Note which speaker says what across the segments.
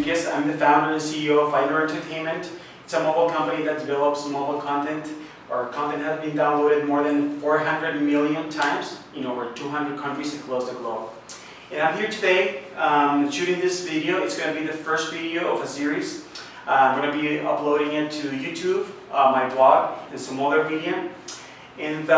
Speaker 1: Enriquez. I'm the founder and CEO of Finer Entertainment. It's a mobile company that develops mobile content. Our content has been downloaded more than 400 million times in over 200 countries across the globe. And I'm here today shooting this video. It's going to be the first video of a series. I'm going to be uploading it to YouTube, my blog, and some other media. And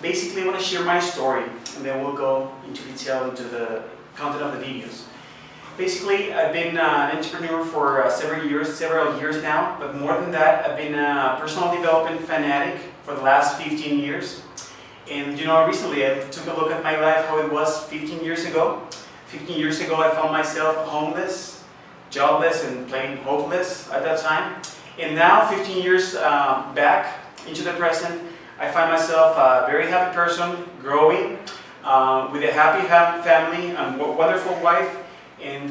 Speaker 1: basically I want to share my story, and then we'll go into detail into the content of the videos. Basically, I've been an entrepreneur for several years now, but more than that, I've been a personal development fanatic for the last 15 years. And recently I took a look at my life, how it was 15 years ago. 15 years ago, I found myself homeless, jobless, and plain hopeless at that time. And now, 15 years back into the present, I find myself a very happy person, growing, with a happy family, and wonderful wife, and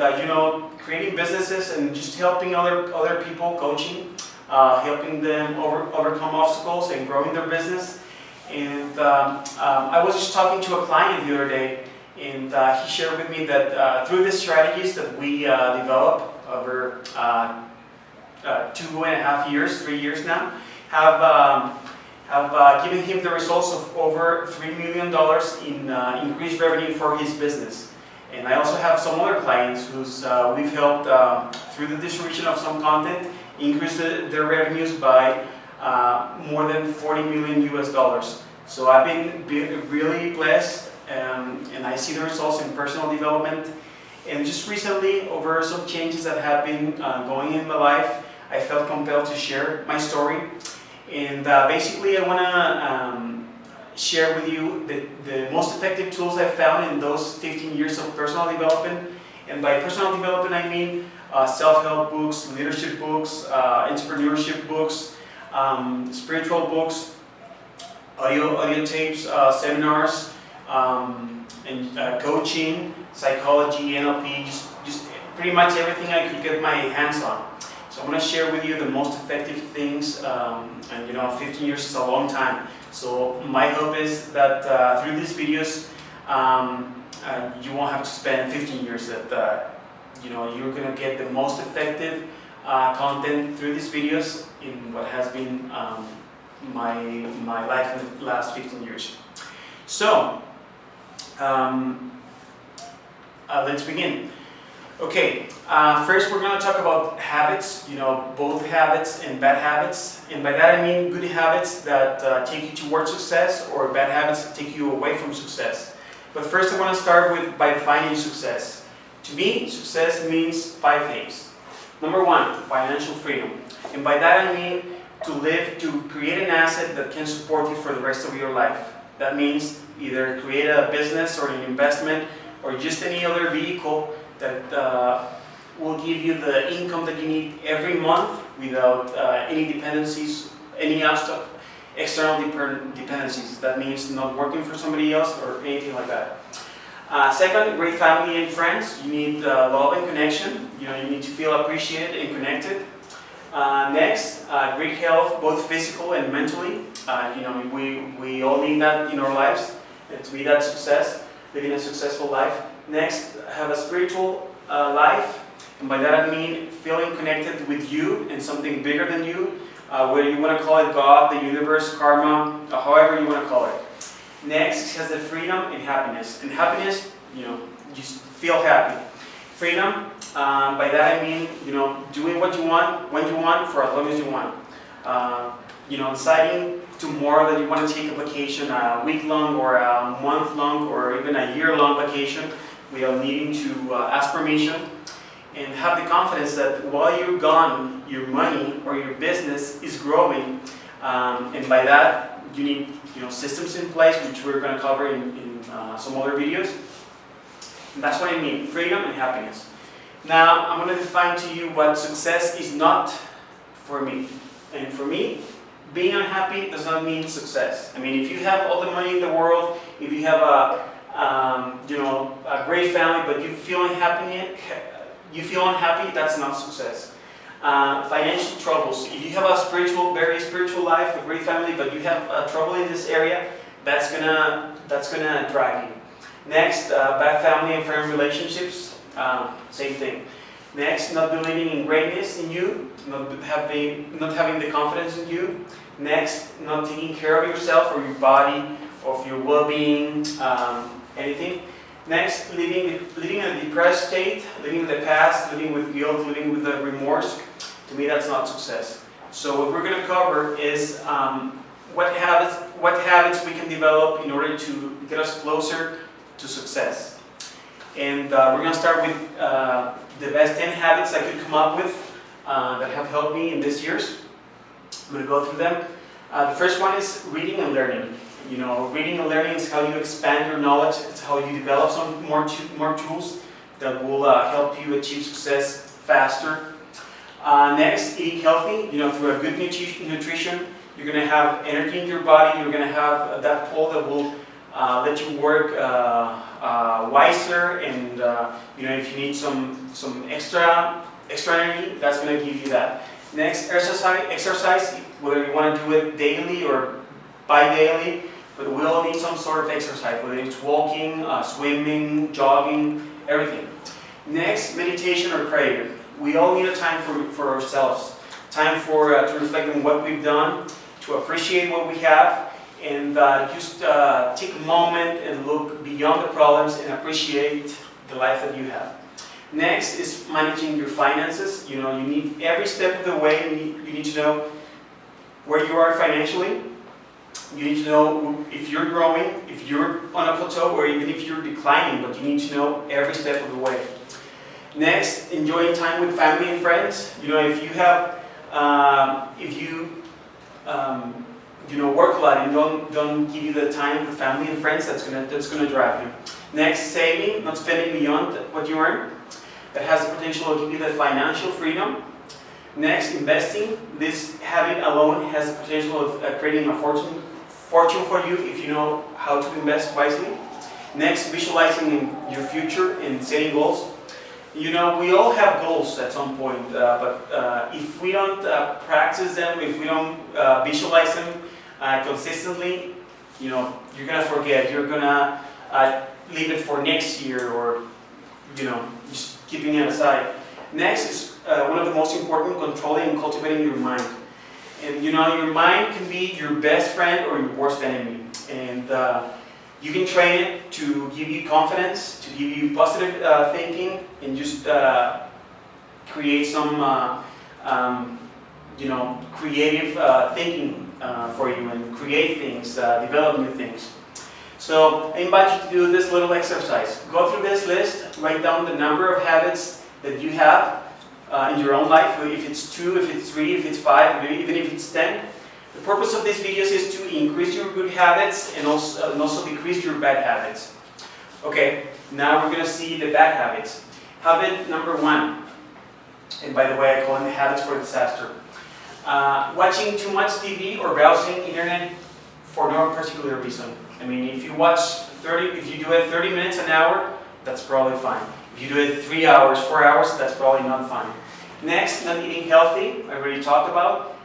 Speaker 1: creating businesses and just helping other people, coaching, helping them overcome obstacles and growing their business. And I was just talking to a client the other day, and he shared with me that through the strategies that we develop over 2.5 years, 3 years now, have given him the results of over $3 million in increased revenue for his business. And I also have some other clients whose we've helped through the distribution of some content increase their revenues by more than $40 million US. So I've been really blessed, and I see the results in personal development. And just recently, over some changes that have been going in my life, I felt compelled to share my story. And basically, I want to share with you the most effective tools I've found in those 15 years of personal development. And by personal development, I mean self-help books, leadership books, entrepreneurship books, spiritual books, audio tapes, seminars, and coaching, psychology, NLP, just pretty much everything I could get my hands on. So I'm going to share with you the most effective things, and 15 years is a long time. So my hope is that through these videos, you won't have to spend 15 years. That you're going to get the most effective content through these videos in what has been my life in the last 15 years. So let's begin. Okay, first we're going to talk about habits, both habits and bad habits. And by that I mean good habits that take you toward success, or bad habits that take you away from success. But first I want to start by defining success. To me, success means 5 things. Number 1, financial freedom. And by that I mean to create an asset that can support you for the rest of your life. That means either create a business or an investment or just any other vehicle that will give you the income that you need every month without any dependencies, any external dependencies. That means not working for somebody else or anything like that. Second, great family and friends. You need love and connection. You need to feel appreciated and connected. Next, great health, both physical and mentally. We all need that in our lives to be that success, living a successful life. Next, have a spiritual life, and by that I mean feeling connected with you and something bigger than you, whether you want to call it God, the universe, karma, however you want to call it. Next, has the freedom and happiness. And happiness, just feel happy. Freedom, by that I mean, doing what you want, when you want, for as long as you want. Deciding tomorrow that you want to take a vacation, a week-long or a month-long or even a year-long vacation, without needing to ask permission, and have the confidence that while you're gone, your money or your business is growing, and by that you need systems in place, which we're going to cover in some other videos. And that's what I mean, freedom and happiness. Now I'm going to define to you what success is not for me. And for me, being unhappy does not mean success. I mean, if you have all the money in the world, if you have a great family, but you feel unhappy, that's not success. Financial troubles. If you have a very spiritual life, a great family, but you have trouble in this area, that's gonna drag you. Next, bad family and friend relationships. Same thing. Next, not believing in greatness in you, not having the confidence in you. Next, not taking care of yourself or your body, of your well-being, anything. Next, living in a depressed state, living in the past, living with guilt, living with remorse. To me, that's not success. So what we're going to cover is what habits we can develop in order to get us closer to success. And we're going to start with the best 10 habits I could come up with that have helped me in these years. I'm going to go through them. The first one is reading and learning. You know, reading and learning is how you expand your knowledge. It's how you develop some more tools that will help you achieve success faster. Next, eating healthy. You know, through a good nutrition, you're going to have energy in your body. You're going to have that pull that will let you work wiser. And you know, if you need some extra energy, that's going to give you that. Next, exercise. Whether you want to do it daily or bi-daily, but we all need some sort of exercise, whether it's walking, swimming, jogging, everything. Next, meditation or prayer. We all need a time for ourselves, time to reflect on what we've done, to appreciate what we have, and just take a moment and look beyond the problems and appreciate the life that you have. Next is managing your finances. You know, you need every step of the way. You need to know where you are financially. You need to know if you're growing, if you're on a plateau, or even if you're declining, but you need to know every step of the way. Next, enjoying time with family and friends. You know, if you have, you know, work a lot and don't give you the time with family and friends, that's gonna drive you. Next, saving, not spending beyond what you earn. That has the potential to give you the financial freedom. Next, investing. This habit alone has the potential of creating a fortune for you if you know how to invest wisely. Next, visualizing your future and setting goals. You know, we all have goals at some point, but if we don't practice them, if we don't visualize them consistently, you know, you're gonna forget. You're gonna leave it for next year, or you know, just keeping it aside. Next is one of the most important, controlling and cultivating your mind. And you know, your mind can be your best friend or your worst enemy. And you can train it to give you confidence, to give you positive thinking, and just create some, you know, creative thinking for you, and create things, develop new things. So I invite you to do this little exercise. Go through this list, write down the number of habits that you have in your own life, if it's 2, if it's 3, if it's 5, even if it's 10. The purpose of these videos is to increase your good habits and also decrease your bad habits. Okay, now we're going to see the bad habits. Habit number 1, and by the way, I call them habits for disaster. Watching too much TV or browsing internet for no particular reason. I mean, if you do it 30 minutes an hour, that's probably fine. If you do it 3 hours, 4 hours, that's probably not fine. Next, not eating healthy, I already talked about.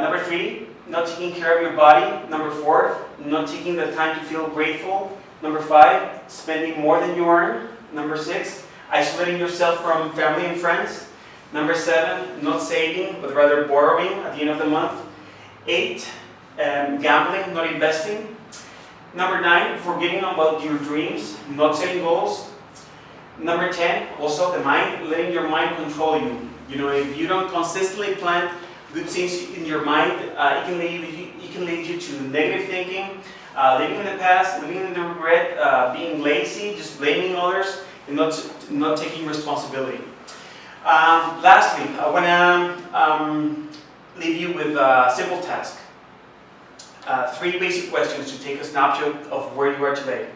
Speaker 1: Number 3, not taking care of your body. Number 4, not taking the time to feel grateful. Number 5, spending more than you earn. Number 6, isolating yourself from family and friends. Number 7, not saving, but rather borrowing at the end of the month. 8, gambling, not investing. Number 9, forgetting about your dreams, not setting goals. Number 10, also the mind, letting your mind control you. You know, if you don't consistently plant good things in your mind, it can lead you to negative thinking, living in the past, living in the regret, being lazy, just blaming others, and not taking responsibility. Lastly, I want to leave you with a simple task. 3 basic questions to take a snapshot of where you are today.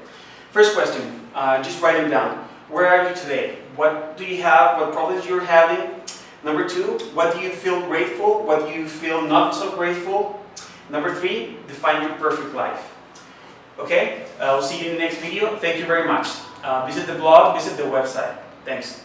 Speaker 1: First question, just write them down. Where are you today? What do you have? What problems you're having? Number 2, what do you feel grateful? What do you feel not so grateful? Number 3, define your perfect life. Okay, I'll see you in the next video. Thank you very much. Visit the blog, visit the website. Thanks.